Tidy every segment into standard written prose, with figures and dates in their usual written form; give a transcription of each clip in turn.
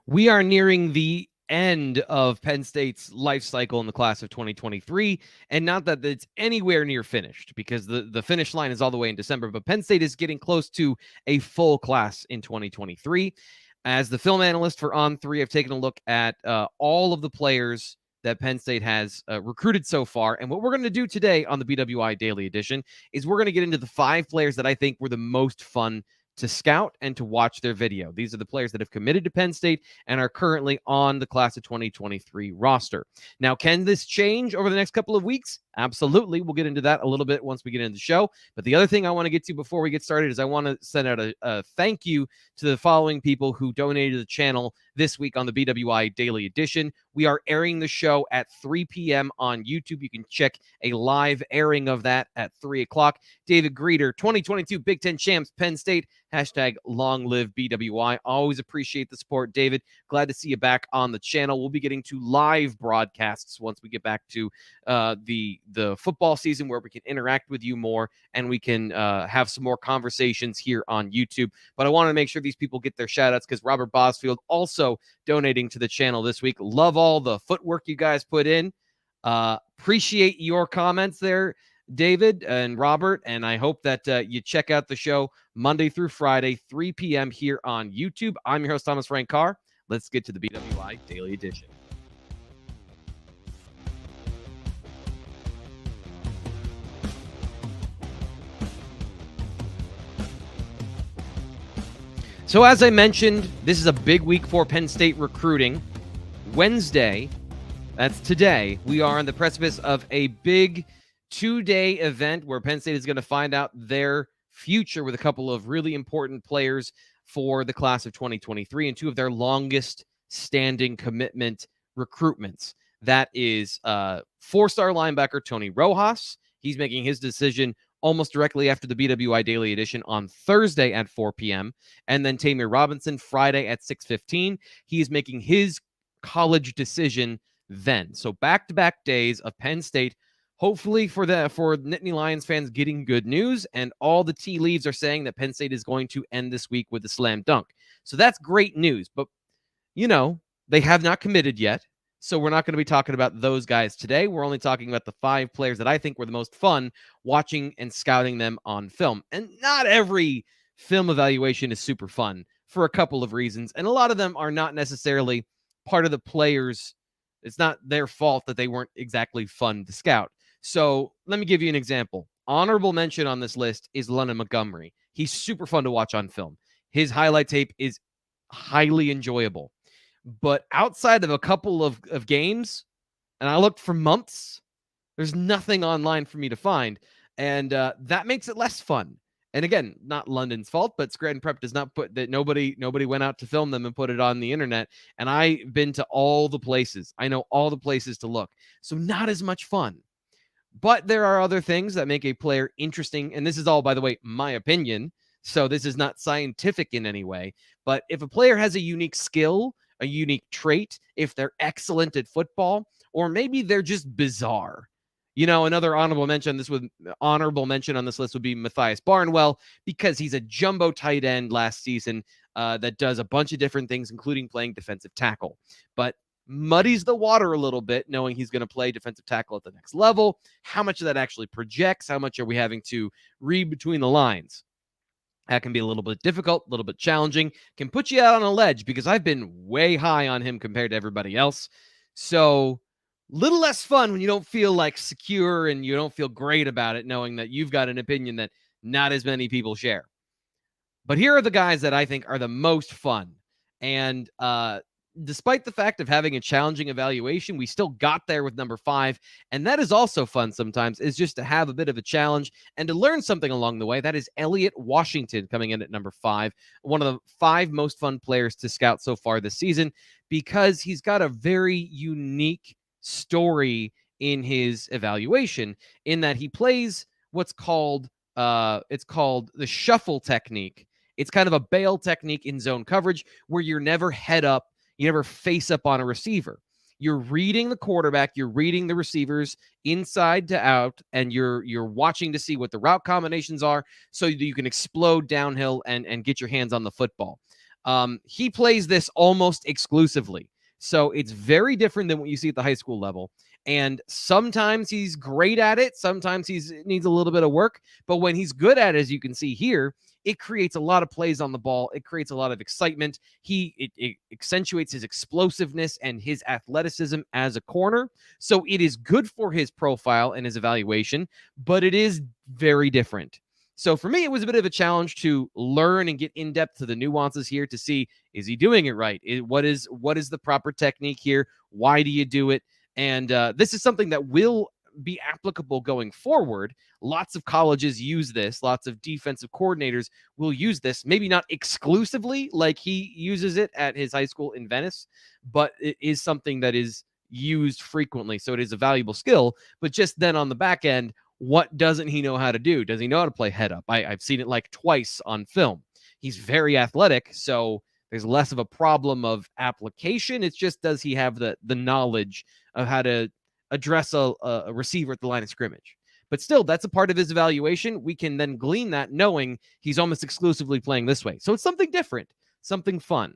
We are nearing the end of Penn State's life cycle in the class of 2023, and not that it's anywhere near finished because the finish line is all the way in December, but Penn State is getting close to a full class in 2023. As the film analyst for On3, I've taken a look at all of the players that Penn State has recruited so far. And what we're going to do today on the BWI Daily Edition is we're going to get into the 5 players that I think were the most fun to scout and to watch their video. These are the players that have committed to Penn State and are currently on the class of 2023 roster. Now, can this change over the next couple of weeks? Absolutely. We'll get into that a little bit once we get into the show. But the other thing I want to get to before we get started is I want to send out a thank you to the following people who donated to the channel this week on the BWI Daily Edition. We are airing the show at 3 p.m. on YouTube. You can check a live airing of that at 3 o'clock. David Greeter, 2022 Big Ten Champs, Penn State, hashtag long live BWI. Always appreciate the support, David. Glad to see you back on the channel. We'll be getting to live broadcasts once we get back to the football season where we can interact with you more and we can have some more conversations here on YouTube. But I want to make sure these people get their shout outs because Robert Bosfield also donating to the channel this week. Love all the footwork you guys put in. Appreciate your comments there, David and Robert, and I hope that you check out the show Monday through Friday, 3 p.m. here on YouTube. I'm your host, Thomas Frank Carr. Let's get to the BWI Daily Edition. So as I mentioned, this is a big week for Penn State recruiting. Wednesday, that's today, we are on the precipice of a big 2-day event where Penn State is going to find out their future with a couple of really important players for the class of 2023 and 2 of their longest standing commitment recruitments. That is 4-star linebacker Tony Rojas. He's making his decision almost directly after the BWI Daily Edition on Thursday at 4 p.m. And then Tamir Robinson Friday at 6:15. He is making his college decision then. So back-to-back days of Penn State, hopefully for Nittany Lions fans getting good news, and all the tea leaves are saying that Penn State is going to end this week with a slam dunk. So that's great news, but they have not committed yet. So we're not going to be talking about those guys today. We're only talking about the 5 players that I think were the most fun watching and scouting them on film. And not every film evaluation is super fun for a couple of reasons. And a lot of them are not necessarily part of the players. It's not their fault that they weren't exactly fun to scout. So let me give you an example. Honorable mention on this list is London Montgomery. He's super fun to watch on film. His highlight tape is highly enjoyable. But outside of a couple of games, and I looked for months, there's nothing online for me to find. And that makes it less fun. And again, not London's fault, but Scranton Prep does not put that. Nobody went out to film them and put it on the internet. And I've been to all the places. I know all the places to look. So not as much fun. But there are other things that make a player interesting. And this is all, by the way, my opinion. So this is not scientific in any way. But if a player has a unique skill, a unique trait, if they're excellent at football, or maybe they're just bizarre. Another honorable mention on this list would be Matthias Barnwell, because he's a jumbo tight end last season that does a bunch of different things, including playing defensive tackle, but muddies the water a little bit, knowing he's going to play defensive tackle at the next level. How much of that actually projects? How much are we having to read between the lines? That can be a little bit difficult, a little bit challenging, can put you out on a ledge because I've been way high on him compared to everybody else. So little less fun when you don't feel like secure and you don't feel great about it, knowing that you've got an opinion that not as many people share. But here are the guys that I think are the most fun. And despite the fact of having a challenging evaluation, we still got there with number 5. And that is also fun sometimes, is just to have a bit of a challenge and to learn something along the way. That is Elliott Washington coming in at number 5, one of the 5 most fun players to scout so far this season, because he's got a very unique story in his evaluation, in that he plays what's called the shuffle technique. It's kind of a bail technique in zone coverage where you're never head up. You never face up on a receiver. You're reading the quarterback, you're reading the receivers inside to out, and you're watching to see what the route combinations are so that you can explode downhill and get your hands on the football. He plays this almost exclusively. So it's very different than what you see at the high school level. And sometimes he's great at it. Sometimes he needs a little bit of work. But when he's good at it, as you can see here, it creates a lot of plays on the ball. It creates a lot of excitement. It accentuates his explosiveness and his athleticism as a corner. So it is good for his profile and his evaluation, but it is very different. So for me, it was a bit of a challenge to learn and get in depth to the nuances here to see, is he doing it right? What is the proper technique here? Why do you do it? And this is something that will be applicable going forward. Lots of colleges use this. Lots of defensive coordinators will use this. Maybe not exclusively like he uses it at his high school in Venice, but it is something that is used frequently. So it is a valuable skill. But just then on the back end, what doesn't he know how to do? Does he know how to play head up? I've seen it like twice on film. He's very athletic, so there's less of a problem of application. It's just, does he have the knowledge of how to address a receiver at the line of scrimmage? But still, that's a part of his evaluation. We can then glean that knowing he's almost exclusively playing this way. So it's something different, something fun.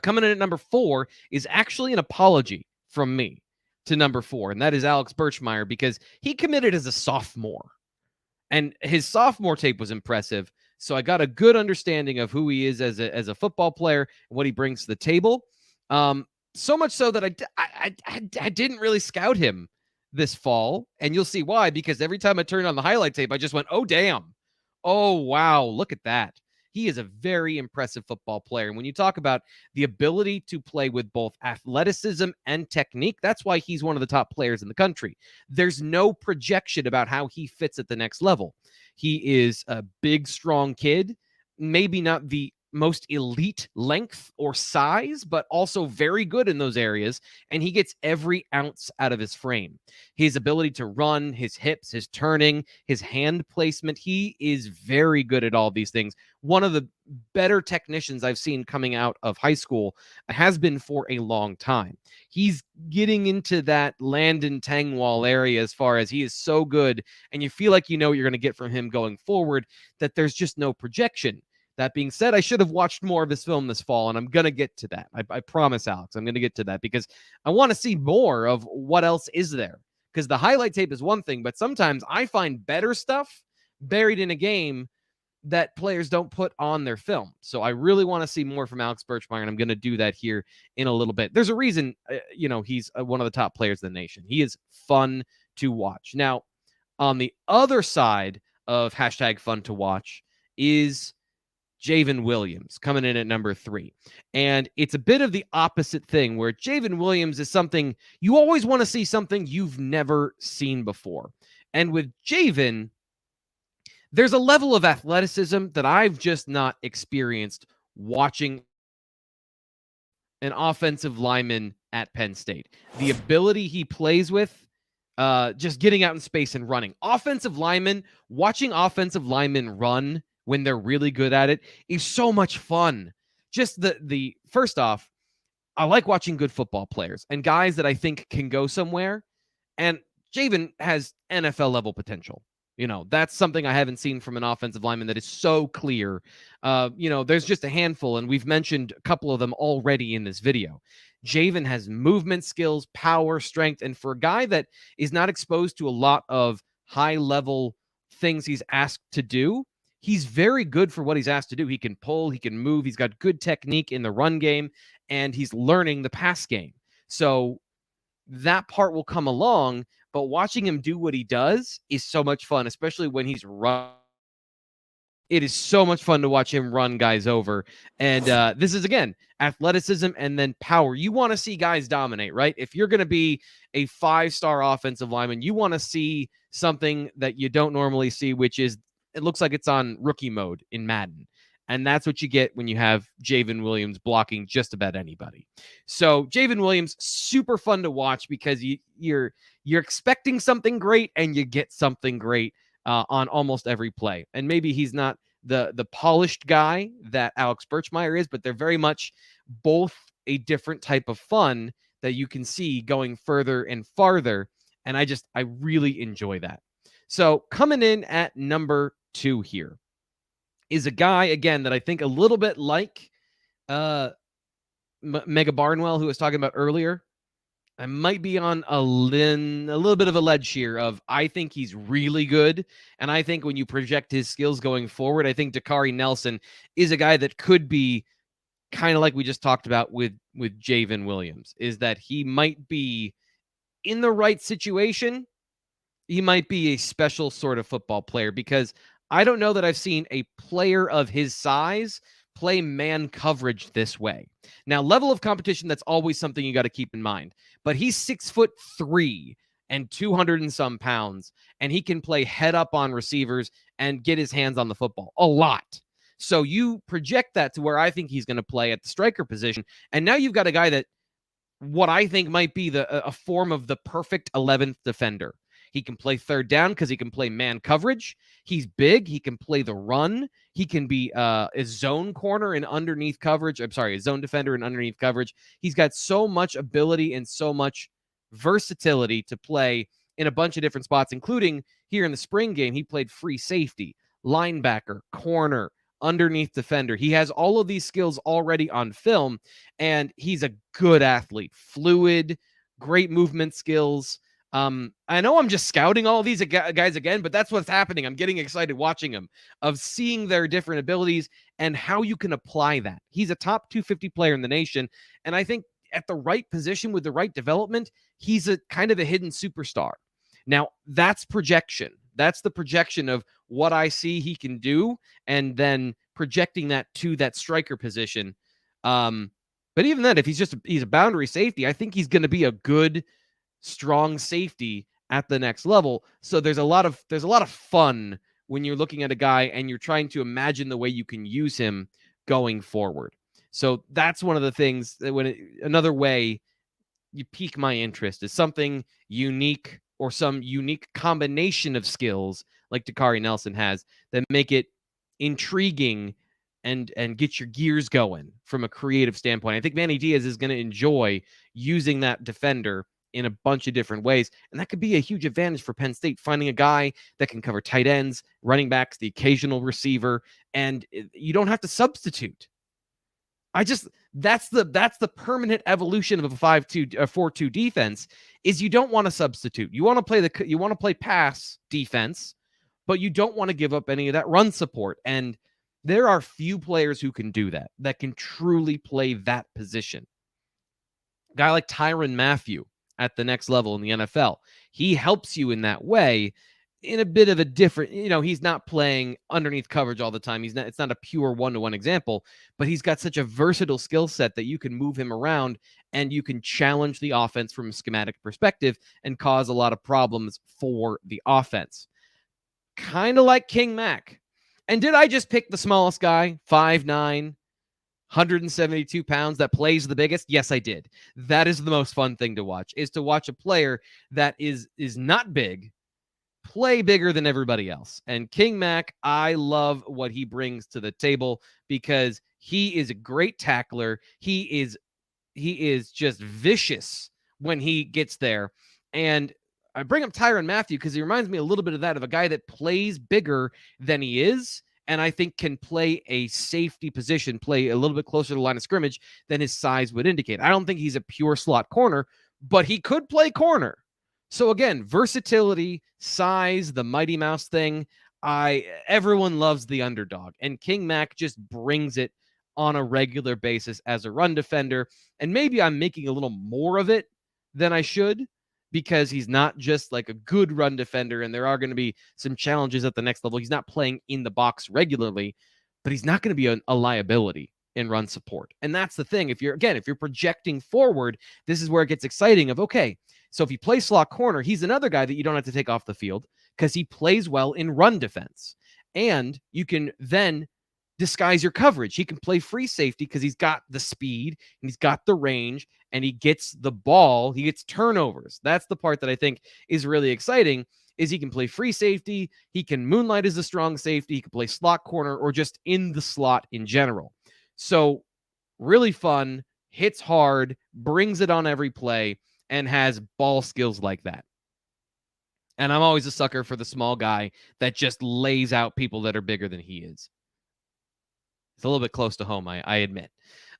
Coming in at number 4 is actually an apology from me to number 4, and that is Alex Birchmeier, because he committed as a sophomore. And his sophomore tape was impressive, so I got a good understanding of who he is as a football player and what he brings to the table. So much so that I didn't really scout him this fall, and you'll see why, because every time I turned on the highlight tape, I just went, oh, damn. Oh, wow, look at that. He is a very impressive football player. And when you talk about the ability to play with both athleticism and technique, that's why he's one of the top players in the country. There's no projection about how he fits at the next level. He is a big, strong kid, maybe not the most elite length or size, but also very good in those areas. And he gets every ounce out of his frame. His ability to run, his hips, his turning, his hand placement. He is very good at all these things. One of the better technicians I've seen coming out of high school, has been for a long time. He's getting into that Landon Tangwall area as far as he is so good. And you feel like you know what you're going to get from him going forward, that there's just no projection. That being said, I should have watched more of his film this fall, and I'm going to get to that. I promise, Alex, I'm going to get to that because I want to see more of what else is there. Because the highlight tape is one thing, but sometimes I find better stuff buried in a game that players don't put on their film. So I really want to see more from Alex Birchmeier, and I'm going to do that here in a little bit. There's a reason, he's one of the top players in the nation. He is fun to watch. Now, on the other side of hashtag fun to watch is Javen Williams coming in at number 3. And it's a bit of the opposite thing, where Javen Williams is something you always want to see, something you've never seen before. And with Javen, there's a level of athleticism that I've just not experienced watching an offensive lineman at Penn State. The ability he plays with, just getting out in space and running. Watching offensive linemen run when they're really good at it is so much fun. Just the first off, I like watching good football players and guys that I think can go somewhere. And Javen has NFL level potential. That's something I haven't seen from an offensive lineman that is so clear. There's just a handful, and we've mentioned a couple of them already in this video. Javen has movement skills, power, strength, and for a guy that is not exposed to a lot of high-level things he's asked to do, he's very good for what he's asked to do. He can pull, he can move, he's got good technique in the run game, and he's learning the pass game. So that part will come along, but watching him do what he does is so much fun, especially when he's run. It is so much fun to watch him run guys over. And this is, again, athleticism and then power. You want to see guys dominate, right? If you're going to be a 5-star offensive lineman, you want to see something that you don't normally see, which is, it looks like it's on rookie mode in Madden. And that's what you get when you have Javen Williams blocking just about anybody. So Javen Williams, super fun to watch because you're expecting something great and you get something great on almost every play. And maybe he's not the polished guy that Alex Birchmeier is, but they're very much both a different type of fun that you can see going further and farther. And I really enjoy that. So coming in at number 2 here is a guy, again, that I think a little bit like Mega Barnwell, who was talking about earlier, I might be on a little bit of a ledge here of I think he's really good. And I think when you project his skills going forward, I think Dakari Nelson is a guy that could be kind of like we just talked about with Javen Williams, is that he might be in the right situation. He might be a special sort of football player because I don't know that I've seen a player of his size play man coverage this way. Now, level of competition, that's always something you got to keep in mind. But he's 6'3" and 200 and some pounds, and he can play head up on receivers and get his hands on the football a lot. So you project that to where I think he's going to play at the striker position. And now you've got a guy that what I think might be a form of the perfect 11th defender. He can play third down because he can play man coverage. He's big. He can play the run. He can be a zone corner and underneath coverage. I'm sorry, a zone defender and underneath coverage. He's got so much ability and so much versatility to play in a bunch of different spots, including here in the spring game. He played free safety, linebacker, corner, underneath defender. He has all of these skills already on film, and he's a good athlete, fluid, great movement skills. I know I'm just scouting all of these guys again, but that's what's happening. I'm getting excited watching them, of seeing their different abilities and how you can apply that. He's a top 250 player in the nation, and I think at the right position with the right development, he's a kind of a hidden superstar. Now, that's projection. That's the projection of what I see he can do, and then projecting that to that striker position. But even then, if he's a boundary safety, I think he's going to be a good, strong safety at the next level. So there's a lot of fun when you're looking at a guy and you're trying to imagine the way you can use him going forward. So that's one of the things that another way you pique my interest is something unique or some unique combination of skills like Dakari Nelson has that make it intriguing and get your gears going from a creative standpoint. I think Manny Diaz is going to enjoy using that defender in a bunch of different ways, and that could be a huge advantage for Penn State, finding a guy that can cover tight ends, running backs, the occasional receiver, and you don't have to substitute. That's the permanent evolution of a 5-2 4-2 defense is you don't want to substitute. You want to play pass defense, but you don't want to give up any of that run support. And there are few players who can do that can truly play that position. A guy like Tyrann Mathieu at the next level in the NFL, he helps you in that way. In a bit of a different, he's not playing underneath coverage all the time. It's not a pure one-to-one example, but he's got such a versatile skill set that you can move him around and you can challenge the offense from a schematic perspective and cause a lot of problems for the offense. Kind of like King Mack. And did I just pick the smallest guy? 5'9", 172 pounds that plays the biggest? Yes, I did. That is the most fun thing to watch, is to watch a player that is not big, play bigger than everybody else. And King Mack, I love what he brings to the table because he is a great tackler. He is just vicious when he gets there. And I bring up Tyrann Mathieu because he reminds me a little bit of that, of a guy that plays bigger than he is, and I think can play a safety position, play a little bit closer to the line of scrimmage than his size would indicate. I don't think he's a pure slot corner, but he could play corner. So again, versatility, size, the Mighty Mouse thing. Everyone loves the underdog, and King Mack just brings it on a regular basis as a run defender. And maybe I'm making a little more of it than I should, because he's not just like a good run defender, and there are going to be some challenges at the next level. He's not playing in the box regularly, but he's not going to be a liability in run support. And that's the thing. If you're projecting forward, this is where it gets exciting of, okay, so if he plays slot corner, he's another guy that you don't have to take off the field because he plays well in run defense. And you can then disguise your coverage. He can play free safety because he's got the speed and he's got the range and he gets the ball. He gets turnovers. That's the part that I think is really exciting, is he can play free safety. He can moonlight as a strong safety. He can play slot corner or just in the slot in general. So really fun, hits hard, brings it on every play, and has ball skills like that. And I'm always a sucker for the small guy that just lays out people that are bigger than he is. It's a little bit close to home, I admit.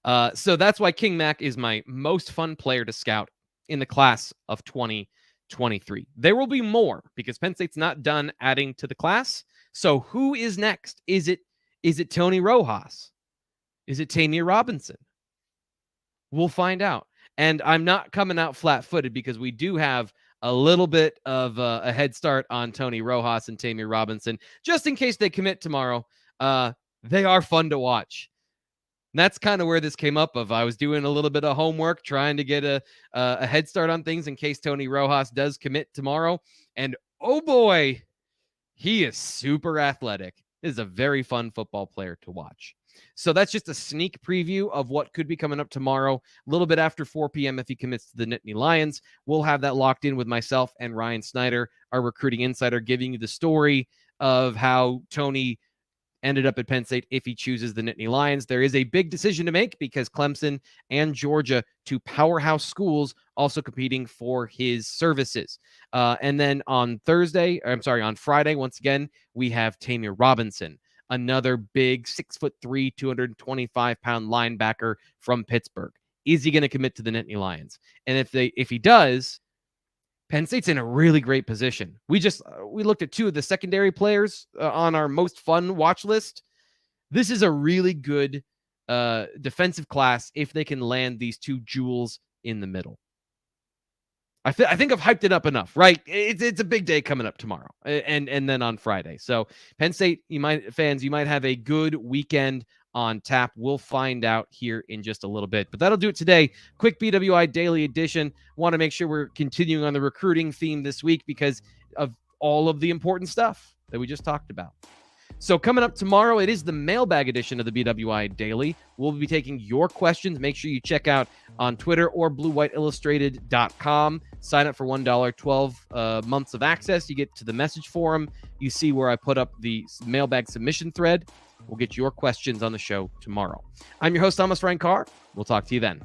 So that's why King Mack is my most fun player to scout in the class of 2023. There will be more because Penn State's not done adding to the class. So who is next? Is it Tony Rojas? Is it Tamir Robinson? We'll find out. And I'm not coming out flat-footed because we do have a little bit of a head start on Tony Rojas and Tamir Robinson, just in case they commit tomorrow. They are fun to watch. And that's kind of where this came up of. I was doing a little bit of homework, trying to get a head start on things in case Tony Rojas does commit tomorrow. And oh boy, he is super athletic. This is a very fun football player to watch. So that's just a sneak preview of what could be coming up tomorrow, a little bit after 4 p.m. if he commits to the Nittany Lions. We'll have that locked in with myself and Ryan Snyder, our recruiting insider, giving you the story of how Tony ended up at Penn State if he chooses the Nittany Lions. There is a big decision to make because Clemson and Georgia, two powerhouse schools, also competing for his services. And then on Friday, once again, we have Tamir Robinson, another big 6'3", 225-pound linebacker from Pittsburgh. Is he going to commit to the Nittany Lions? And if he does, Penn State's in a really great position. We looked at two of the secondary players on our most fun watch list. This is a really good defensive class if they can land these two jewels in the middle. I think I've hyped it up enough, right? It's a big day coming up tomorrow and then on Friday. So Penn State, you might have a good weekend on tap. We'll find out here in just a little bit. But that'll do it today. Quick BWI Daily edition. Want to make sure we're continuing on the recruiting theme this week because of all of the important stuff that we just talked about. So coming up tomorrow, it is the mailbag edition of the BWI Daily. We'll be taking your questions. Make sure you check out on Twitter or bluewhiteillustrated.com. Sign up for $1, 12 months of access. You get to the message forum. You see where I put up the mailbag submission thread. We'll get your questions on the show tomorrow. I'm your host, Frank Carr. We'll talk to you then.